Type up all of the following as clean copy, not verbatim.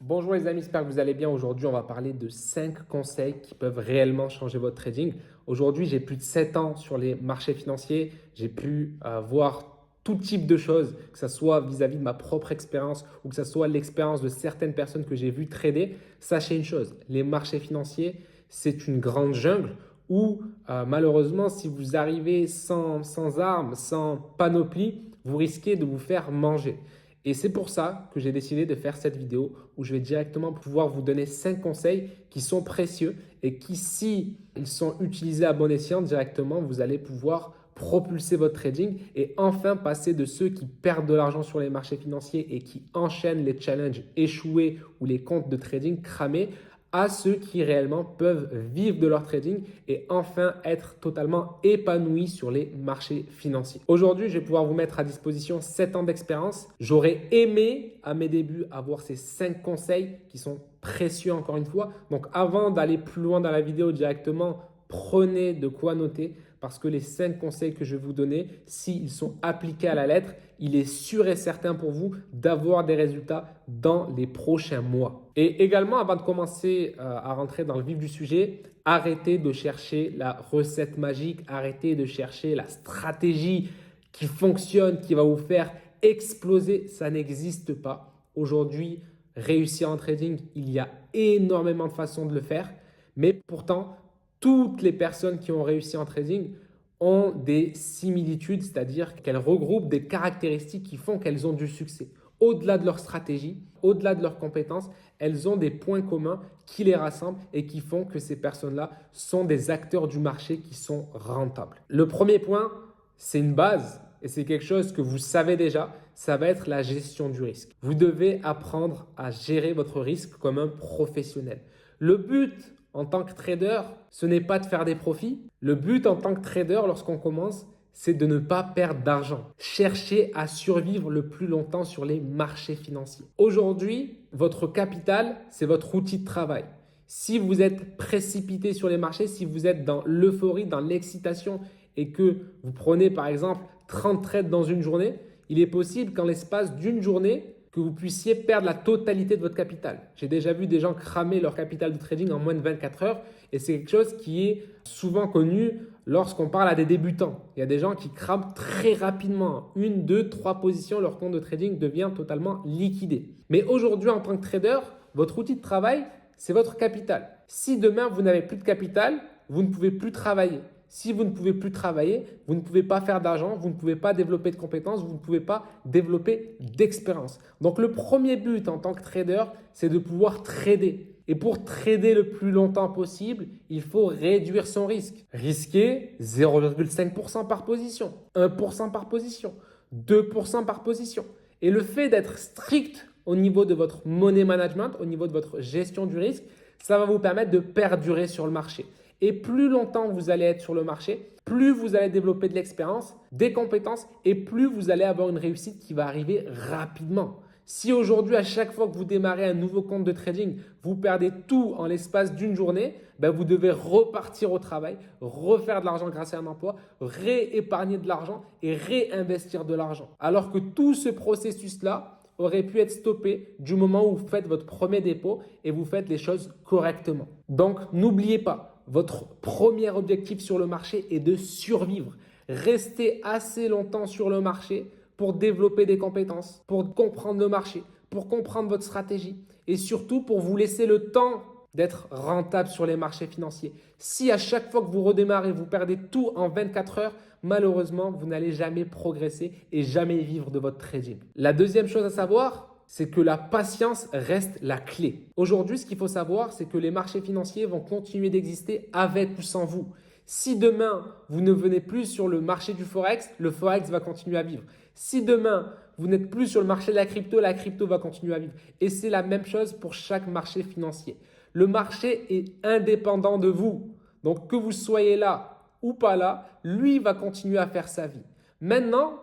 Bonjour les amis, j'espère que vous allez bien. Aujourd'hui, on va parler de 5 conseils qui peuvent réellement changer votre trading. Aujourd'hui, j'ai plus de 7 ans sur les marchés financiers. J'ai pu voir tout type de choses, que ce soit vis-à-vis de ma propre expérience ou que ce soit l'expérience de certaines personnes que j'ai vues trader. Sachez une chose, les marchés financiers, c'est une grande jungle où malheureusement, si vous arrivez sans armes, sans panoplie, vous risquez de vous faire manger. Et c'est pour ça que j'ai décidé de faire cette vidéo où je vais directement pouvoir vous donner 5 conseils qui sont précieux et qui, si ils sont utilisés à bon escient directement, vous allez pouvoir propulser votre trading et enfin passer de ceux qui perdent de l'argent sur les marchés financiers et qui enchaînent les challenges échoués ou les comptes de trading cramés à ceux qui réellement peuvent vivre de leur trading et enfin être totalement épanouis sur les marchés financiers. Aujourd'hui, je vais pouvoir vous mettre à disposition 7 ans d'expérience. J'aurais aimé à mes débuts avoir ces 5 conseils qui sont précieux encore une fois. Donc avant d'aller plus loin dans la vidéo directement, prenez de quoi noter parce que les 5 conseils que je vais vous donner, s'ils sont appliqués à la lettre, il est sûr et certain pour vous d'avoir des résultats dans les prochains mois. Et également, avant de commencer à rentrer dans le vif du sujet, arrêtez de chercher la recette magique, arrêtez de chercher la stratégie qui fonctionne, qui va vous faire exploser. Ça n'existe pas. Aujourd'hui, réussir en trading, il y a énormément de façons de le faire, mais pourtant, toutes les personnes qui ont réussi en trading ont des similitudes, c'est-à-dire qu'elles regroupent des caractéristiques qui font qu'elles ont du succès. Au-delà de leur stratégie, au-delà de leurs compétences, elles ont des points communs qui les rassemblent et qui font que ces personnes-là sont des acteurs du marché qui sont rentables. Le premier point, c'est une base et c'est quelque chose que vous savez déjà, ça va être la gestion du risque. Vous devez apprendre à gérer votre risque comme un professionnel. Le but en tant que trader, ce n'est pas de faire des profits. Le but en tant que trader, lorsqu'on commence, c'est de ne pas perdre d'argent. Cherchez à survivre le plus longtemps sur les marchés financiers. Aujourd'hui, votre capital, c'est votre outil de travail. Si vous êtes précipité sur les marchés, si vous êtes dans l'euphorie, dans l'excitation et que vous prenez par exemple 30 trades dans une journée, il est possible qu'en l'espace d'une journée, que vous puissiez perdre la totalité de votre capital. J'ai déjà vu des gens cramer leur capital de trading en moins de 24 heures et c'est quelque chose qui est souvent connu lorsqu'on parle à des débutants. Il y a des gens qui crament très rapidement. Une, deux, trois positions, leur compte de trading devient totalement liquidé. Mais aujourd'hui, en tant que trader, votre outil de travail, c'est votre capital. Si demain, vous n'avez plus de capital, vous ne pouvez plus travailler. Si vous ne pouvez plus travailler, vous ne pouvez pas faire d'argent, vous ne pouvez pas développer de compétences, vous ne pouvez pas développer d'expérience. Donc le premier but en tant que trader, c'est de pouvoir trader. Et pour trader le plus longtemps possible, il faut réduire son risque. Risquer 0,5% par position, 1% par position, 2% par position. Et le fait d'être strict au niveau de votre money management, au niveau de votre gestion du risque, ça va vous permettre de perdurer sur le marché. Et plus longtemps vous allez être sur le marché, plus vous allez développer de l'expérience, des compétences et plus vous allez avoir une réussite qui va arriver rapidement. Si aujourd'hui, à chaque fois que vous démarrez un nouveau compte de trading, vous perdez tout en l'espace d'une journée, vous devez repartir au travail, refaire de l'argent grâce à un emploi, réépargner de l'argent et réinvestir de l'argent. Alors que tout ce processus-là aurait pu être stoppé du moment où vous faites votre premier dépôt et vous faites les choses correctement. Donc, n'oubliez pas, votre premier objectif sur le marché est de survivre. Restez assez longtemps sur le marché pour développer des compétences, pour comprendre le marché, pour comprendre votre stratégie et surtout pour vous laisser le temps d'être rentable sur les marchés financiers. Si à chaque fois que vous redémarrez, vous perdez tout en 24 heures, malheureusement, vous n'allez jamais progresser et jamais vivre de votre trading. La deuxième chose à savoir, c'est que la patience reste la clé. Aujourd'hui, ce qu'il faut savoir, c'est que les marchés financiers vont continuer d'exister avec ou sans vous. Si demain, vous ne venez plus sur le marché du Forex, le Forex va continuer à vivre. Si demain, vous n'êtes plus sur le marché de la crypto va continuer à vivre. Et c'est la même chose pour chaque marché financier. Le marché est indépendant de vous. Donc, que vous soyez là ou pas là, lui va continuer à faire sa vie. Maintenant,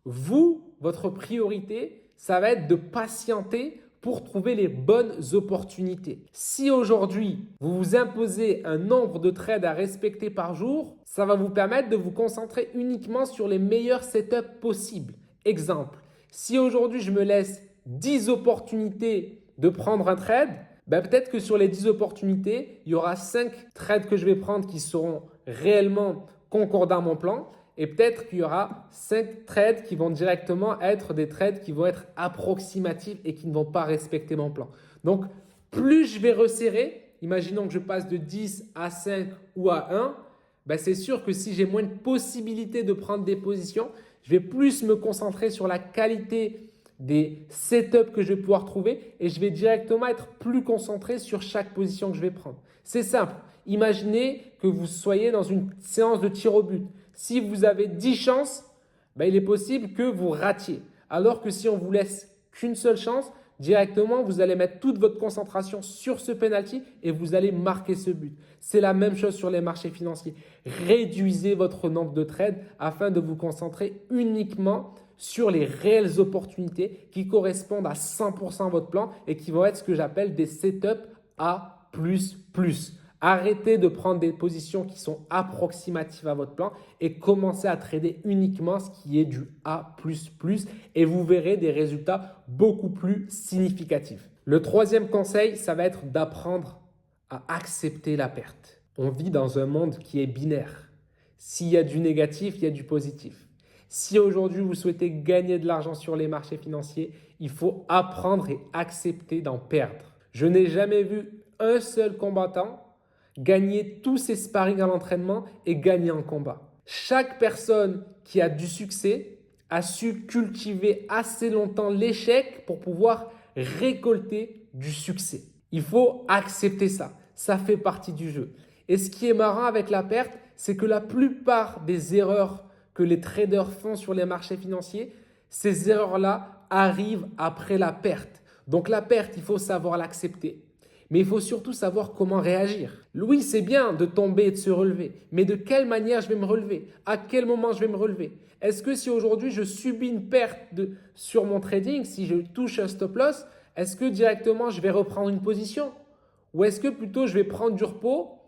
vous, votre priorité, ça va être de patienter pour trouver les bonnes opportunités. Si aujourd'hui, vous vous imposez un nombre de trades à respecter par jour, ça va vous permettre de vous concentrer uniquement sur les meilleurs setups possibles. Exemple, si aujourd'hui je me laisse 10 opportunités de prendre un trade, ben peut-être que sur les 10 opportunités, il y aura 5 trades que je vais prendre qui seront réellement concordants à mon plan. Et peut-être qu'il y aura 5 trades qui vont directement être des trades qui vont être approximatifs et qui ne vont pas respecter mon plan. Donc, plus je vais resserrer, imaginons que je passe de 10 à 5 ou à 1, ben c'est sûr que si j'ai moins de possibilités de prendre des positions, je vais plus me concentrer sur la qualité des setups que je vais pouvoir trouver et je vais directement être plus concentré sur chaque position que je vais prendre. C'est simple. Imaginez que vous soyez dans une séance de tir au but. Si vous avez 10 chances, ben il est possible que vous ratiez. Alors que si on vous laisse qu'une seule chance, directement, vous allez mettre toute votre concentration sur ce penalty et vous allez marquer ce but. C'est la même chose sur les marchés financiers. Réduisez votre nombre de trades afin de vous concentrer uniquement sur les réelles opportunités qui correspondent à 100% à votre plan et qui vont être ce que j'appelle des setups A++. Arrêtez de prendre des positions qui sont approximatives à votre plan et commencez à trader uniquement ce qui est du A++ et vous verrez des résultats beaucoup plus significatifs. Le troisième conseil, ça va être d'apprendre à accepter la perte. On vit dans un monde qui est binaire. S'il y a du négatif, il y a du positif. Si aujourd'hui vous souhaitez gagner de l'argent sur les marchés financiers, il faut apprendre et accepter d'en perdre. Je n'ai jamais vu un seul combattant gagner tous ses sparring à l'entraînement et gagner en combat. Chaque personne qui a du succès a su cultiver assez longtemps l'échec pour pouvoir récolter du succès. Il faut accepter ça. Ça fait partie du jeu. Et ce qui est marrant avec la perte, c'est que la plupart des erreurs que les traders font sur les marchés financiers, ces erreurs-là arrivent après la perte. Donc la perte, il faut savoir l'accepter. Mais il faut surtout savoir comment réagir. Oui, c'est bien de tomber et de se relever, mais de quelle manière je vais me relever? À quel moment je vais me relever? Est-ce que si aujourd'hui je subis une perte sur mon trading, si je touche un stop loss, est-ce que directement je vais reprendre une position? Ou est-ce que plutôt je vais prendre du repos,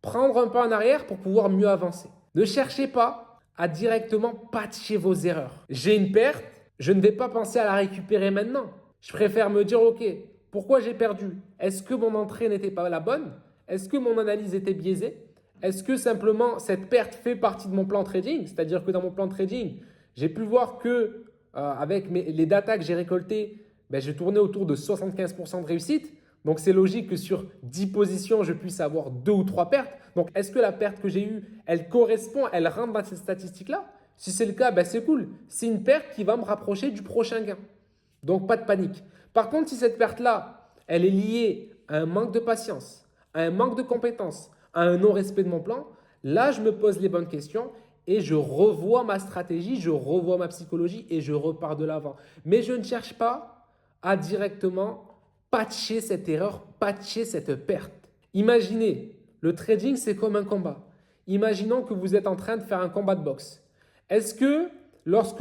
prendre un pas en arrière pour pouvoir mieux avancer? Ne cherchez pas à directement patcher vos erreurs. J'ai une perte, je ne vais pas penser à la récupérer maintenant. Je préfère me dire, ok, pourquoi j'ai perdu? Est-ce que mon entrée n'était pas la bonne? Est-ce que mon analyse était biaisée? Est-ce que simplement cette perte fait partie de mon plan trading? C'est-à-dire que dans mon plan trading, j'ai pu voir que avec les datas que j'ai récoltées, j'ai tourné autour de 75% de réussite. Donc c'est logique que sur 10 positions, je puisse avoir 2 ou 3 pertes. Donc est-ce que la perte que j'ai eue, elle correspond, elle rentre dans cette statistique-là? Si c'est le cas, c'est cool. C'est une perte qui va me rapprocher du prochain gain. Donc pas de panique. Par contre, si cette perte-là, elle est liée à un manque de patience, à un manque de compétences, à un non-respect de mon plan, là, je me pose les bonnes questions et je revois ma stratégie, je revois ma psychologie et je repars de l'avant. Mais je ne cherche pas à directement patcher cette erreur, patcher cette perte. Imaginez, le trading, c'est comme un combat. Imaginons que vous êtes en train de faire un combat de boxe. Est-ce que lorsque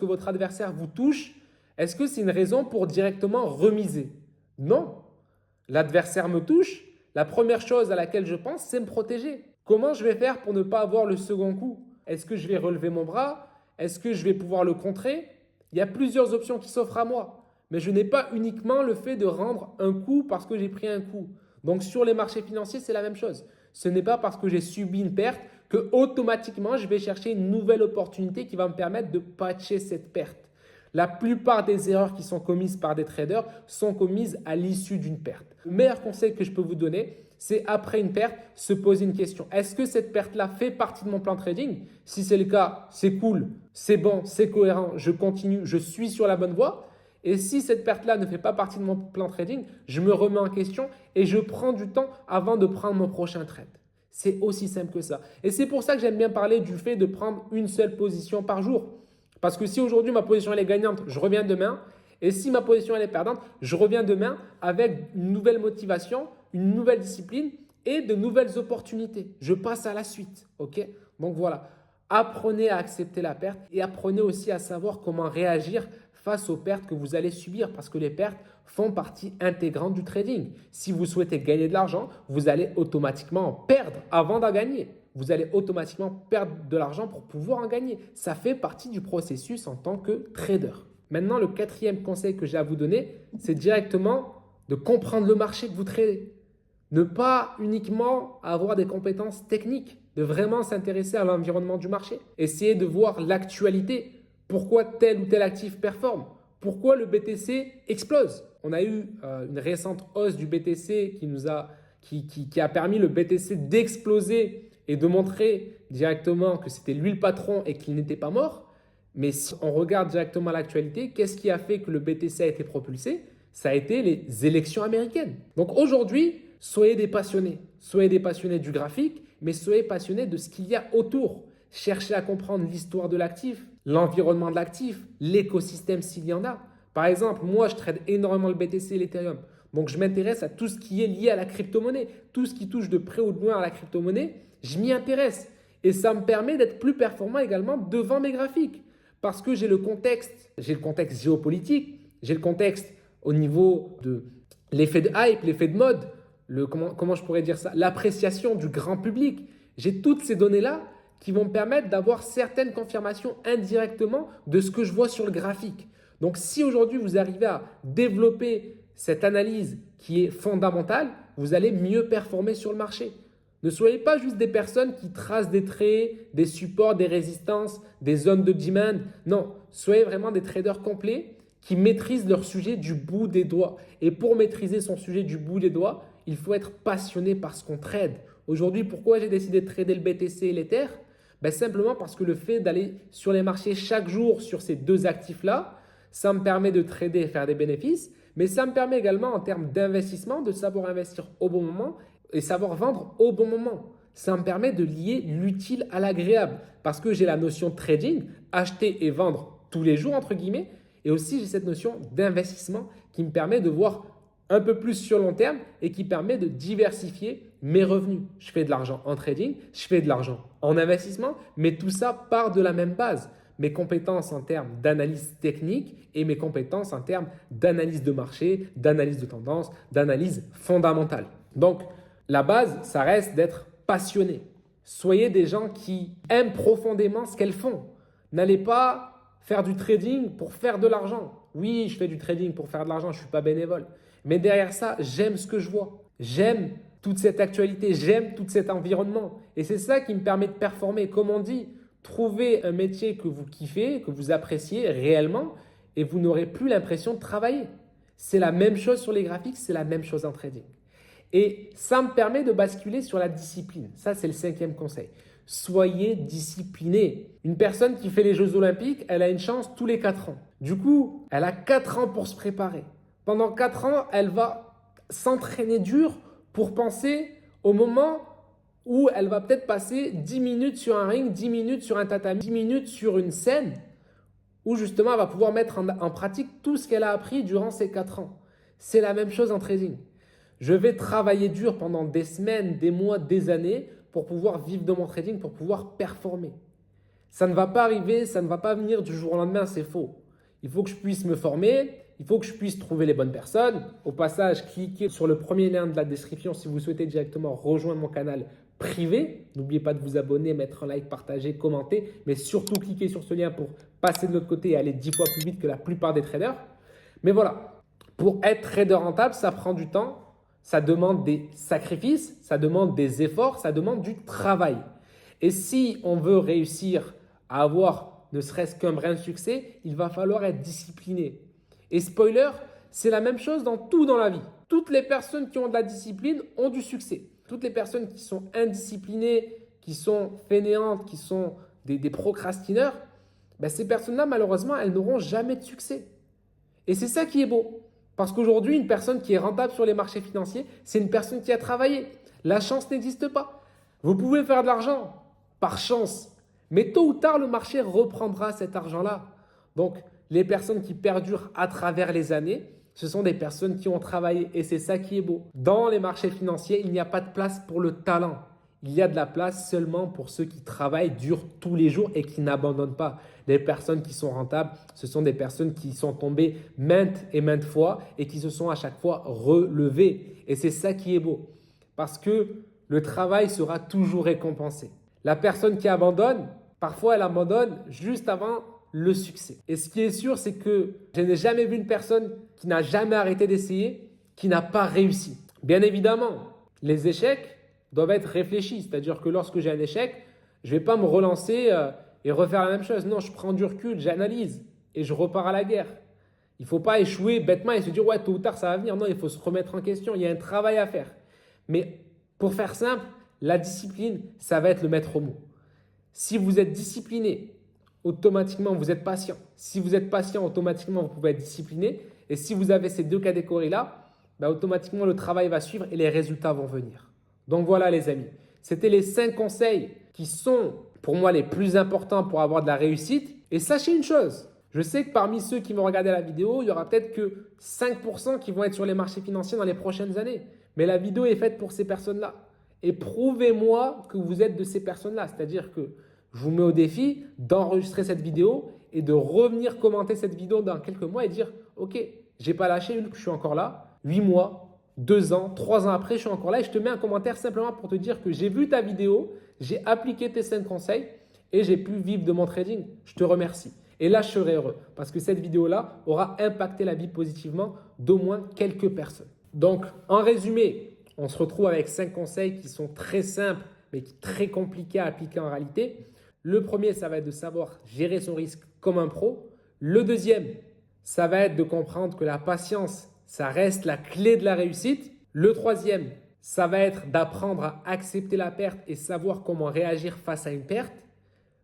votre adversaire vous touche, est-ce que c'est une raison pour directement remiser? Non. L'adversaire me touche, la première chose à laquelle je pense, c'est me protéger. Comment je vais faire pour ne pas avoir le second coup? Est-ce que je vais relever mon bras? Est-ce que je vais pouvoir le contrer? Il y a plusieurs options qui s'offrent à moi. Mais je n'ai pas uniquement le fait de rendre un coup parce que j'ai pris un coup. Donc sur les marchés financiers, c'est la même chose. Ce n'est pas parce que j'ai subi une perte que automatiquement je vais chercher une nouvelle opportunité qui va me permettre de patcher cette perte. La plupart des erreurs qui sont commises par des traders sont commises à l'issue d'une perte. Le meilleur conseil que je peux vous donner, c'est après une perte, se poser une question. Est-ce que cette perte-là fait partie de mon plan trading? Si c'est le cas, c'est cool, c'est bon, c'est cohérent, je continue, je suis sur la bonne voie. Et si cette perte-là ne fait pas partie de mon plan trading, je me remets en question et je prends du temps avant de prendre mon prochain trade. C'est aussi simple que ça. Et c'est pour ça que j'aime bien parler du fait de prendre une seule position par jour. Parce que si aujourd'hui ma position elle est gagnante, je reviens demain. Et si ma position elle est perdante, je reviens demain avec une nouvelle motivation, une nouvelle discipline et de nouvelles opportunités. Je passe à la suite. Ok? Donc voilà, apprenez à accepter la perte et apprenez aussi à savoir comment réagir face aux pertes que vous allez subir parce que les pertes font partie intégrante du trading. Si vous souhaitez gagner de l'argent, vous allez automatiquement en perdre avant d'en gagner. Vous allez automatiquement perdre de l'argent pour pouvoir en gagner. Ça fait partie du processus en tant que trader. Maintenant, le quatrième conseil que j'ai à vous donner, c'est directement de comprendre le marché que vous tradez. Ne pas uniquement avoir des compétences techniques, de vraiment s'intéresser à l'environnement du marché. Essayez de voir l'actualité. Pourquoi tel ou tel actif performe? Pourquoi le BTC explose? On a eu une récente hausse du BTC qui a permis le BTC d'exploser et de montrer directement que c'était lui le patron et qu'il n'était pas mort. Mais si on regarde directement l'actualité, qu'est-ce qui a fait que le BTC a été propulsé? Ça a été les élections américaines. Donc aujourd'hui, soyez des passionnés. Soyez des passionnés du graphique, mais soyez passionnés de ce qu'il y a autour. Cherchez à comprendre l'histoire de l'actif, l'environnement de l'actif, l'écosystème s'il y en a. Par exemple, moi, je trade énormément le BTC et l'Ethereum. Donc, je m'intéresse à tout ce qui est lié à la crypto-monnaie. Tout ce qui touche de près ou de loin à la crypto-monnaie, je m'y intéresse. Et ça me permet d'être plus performant également devant mes graphiques. Parce que j'ai le contexte géopolitique, j'ai le contexte au niveau de l'effet de hype, l'effet de mode, comment je pourrais dire ça, l'appréciation du grand public. J'ai toutes ces données-là qui vont me permettre d'avoir certaines confirmations indirectement de ce que je vois sur le graphique. Donc, si aujourd'hui vous arrivez à développer cette analyse qui est fondamentale, vous allez mieux performer sur le marché. Ne soyez pas juste des personnes qui tracent des traits, des supports, des résistances, des zones de demand. Non, soyez vraiment des traders complets qui maîtrisent leur sujet du bout des doigts. Et pour maîtriser son sujet du bout des doigts, il faut être passionné par ce qu'on trade. Aujourd'hui, pourquoi j'ai décidé de trader le BTC et l'Ether? Simplement parce que le fait d'aller sur les marchés chaque jour sur ces deux actifs-là, ça me permet de trader et faire des bénéfices, mais ça me permet également en termes d'investissement de savoir investir au bon moment et savoir vendre au bon moment. Ça me permet de lier l'utile à l'agréable parce que j'ai la notion de trading, acheter et vendre tous les jours entre guillemets, et aussi j'ai cette notion d'investissement qui me permet de voir un peu plus sur long terme et qui permet de diversifier mes revenus. Je fais de l'argent en trading, je fais de l'argent en investissement, mais tout ça part de la même base. Mes compétences en termes d'analyse technique et mes compétences en termes d'analyse de marché, d'analyse de tendance, d'analyse fondamentale. Donc, la base, ça reste d'être passionné. Soyez des gens qui aiment profondément ce qu'elles font. N'allez pas faire du trading pour faire de l'argent. Oui, je fais du trading pour faire de l'argent, je ne suis pas bénévole. Mais derrière ça, j'aime ce que je vois. J'aime toute cette actualité, j'aime tout cet environnement. Et c'est ça qui me permet de performer. Comme on dit, trouvez un métier que vous kiffez, que vous appréciez réellement et vous n'aurez plus l'impression de travailler. C'est la même chose sur les graphiques, c'est la même chose en trading. Et ça me permet de basculer sur la discipline. Ça, c'est le cinquième conseil. Soyez discipliné. Une personne qui fait les Jeux Olympiques, elle a une chance tous les 4 ans. Du coup, elle a 4 ans pour se préparer. Pendant 4 ans, elle va s'entraîner dur pour penser au moment où elle va peut-être passer 10 minutes sur un ring, 10 minutes sur un tatami, 10 minutes sur une scène, où justement elle va pouvoir mettre en pratique tout ce qu'elle a appris durant ces 4 ans. C'est la même chose en trading. Je vais travailler dur pendant des semaines, des mois, des années pour pouvoir vivre de mon trading, pour pouvoir performer. Ça ne va pas arriver, ça ne va pas venir du jour au lendemain, c'est faux. Il faut que je puisse me former, il faut que je puisse trouver les bonnes personnes. Au passage, cliquez sur le premier lien de la description si vous souhaitez directement rejoindre mon canal privé. N'oubliez pas de vous abonner, mettre un like, partager, commenter, mais surtout cliquez sur ce lien pour passer de l'autre côté et aller 10 fois plus vite que la plupart des traders. Mais voilà, pour être trader rentable, ça prend du temps. Ça demande des sacrifices, ça demande des efforts, ça demande du travail. Et si on veut réussir à avoir ne serait-ce qu'un brin de succès, il va falloir être discipliné. Et spoiler, c'est la même chose dans tout dans la vie. Toutes les personnes qui ont de la discipline ont du succès. Toutes les personnes qui sont indisciplinées, qui sont fainéantes, qui sont des procrastineurs, ces personnes-là, malheureusement, elles n'auront jamais de succès. Et c'est ça qui est beau. Parce qu'aujourd'hui, une personne qui est rentable sur les marchés financiers, c'est une personne qui a travaillé. La chance n'existe pas. Vous pouvez faire de l'argent par chance, mais tôt ou tard, le marché reprendra cet argent-là. Donc, les personnes qui perdurent à travers les années, ce sont des personnes qui ont travaillé et c'est ça qui est beau. Dans les marchés financiers, il n'y a pas de place pour le talent. Il y a de la place seulement pour ceux qui travaillent dur tous les jours et qui n'abandonnent pas. Les personnes qui sont rentables, ce sont des personnes qui sont tombées maintes et maintes fois et qui se sont à chaque fois relevées. Et c'est ça qui est beau. Parce que le travail sera toujours récompensé. La personne qui abandonne, parfois elle abandonne juste avant le succès. Et ce qui est sûr, c'est que je n'ai jamais vu une personne qui n'a jamais arrêté d'essayer, qui n'a pas réussi. Bien évidemment, les échecs doivent être réfléchis. C'est-à-dire que lorsque j'ai un échec, je ne vais pas me relancer et refaire la même chose. Non, je prends du recul, j'analyse et je repars à la guerre. Il ne faut pas échouer bêtement et se dire « ouais, tôt ou tard, ça va venir ». Non, il faut se remettre en question. Il y a un travail à faire. Mais pour faire simple, la discipline, ça va être le maître mot. Si vous êtes discipliné, automatiquement, vous êtes patient. Si vous êtes patient, automatiquement, vous pouvez être discipliné. Et si vous avez ces deux catégories-là, automatiquement, le travail va suivre et les résultats vont venir. Donc voilà les amis, c'était les 5 conseils qui sont pour moi les plus importants pour avoir de la réussite. Et sachez une chose, je sais que parmi ceux qui vont regarder la vidéo, il y aura peut-être que 5% qui vont être sur les marchés financiers dans les prochaines années. Mais la vidéo est faite pour ces personnes-là. Et prouvez-moi que vous êtes de ces personnes-là. C'est-à-dire que je vous mets au défi d'enregistrer cette vidéo et de revenir commenter cette vidéo dans quelques mois et dire « Ok, j'ai pas lâché, je suis encore là. 8 mois, 2 ans, 3 ans après, je suis encore là et je te mets un commentaire simplement pour te dire que j'ai vu ta vidéo, j'ai appliqué tes 5 conseils et j'ai pu vivre de mon trading. Je te remercie. Et là, je serai heureux parce que cette vidéo-là aura impacté la vie positivement d'au moins quelques personnes. Donc, en résumé, on se retrouve avec 5 conseils qui sont très simples mais très compliqués à appliquer en réalité. Le premier, ça va être de savoir gérer son risque comme un pro. Le deuxième, ça va être de comprendre que la patience, ça reste la clé de la réussite. Le troisième, ça va être d'apprendre à accepter la perte et savoir comment réagir face à une perte.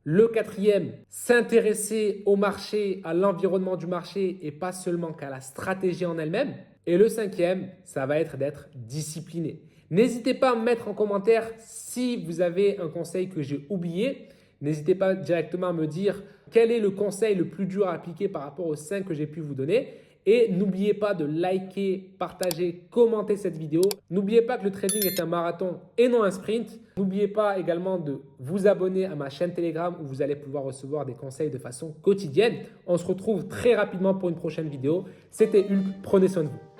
Le quatrième, s'intéresser au marché, à l'environnement du marché et pas seulement qu'à la stratégie en elle-même. Et le cinquième, ça va être d'être discipliné. N'hésitez pas à me mettre en commentaire si vous avez un conseil que j'ai oublié. N'hésitez pas directement à me dire quel est le conseil le plus dur à appliquer par rapport aux 5 que j'ai pu vous donner. Et n'oubliez pas de liker, partager, commenter cette vidéo. N'oubliez pas que le trading est un marathon et non un sprint. N'oubliez pas également de vous abonner à ma chaîne Telegram où vous allez pouvoir recevoir des conseils de façon quotidienne. On se retrouve très rapidement pour une prochaine vidéo. C'était Hulk, prenez soin de vous.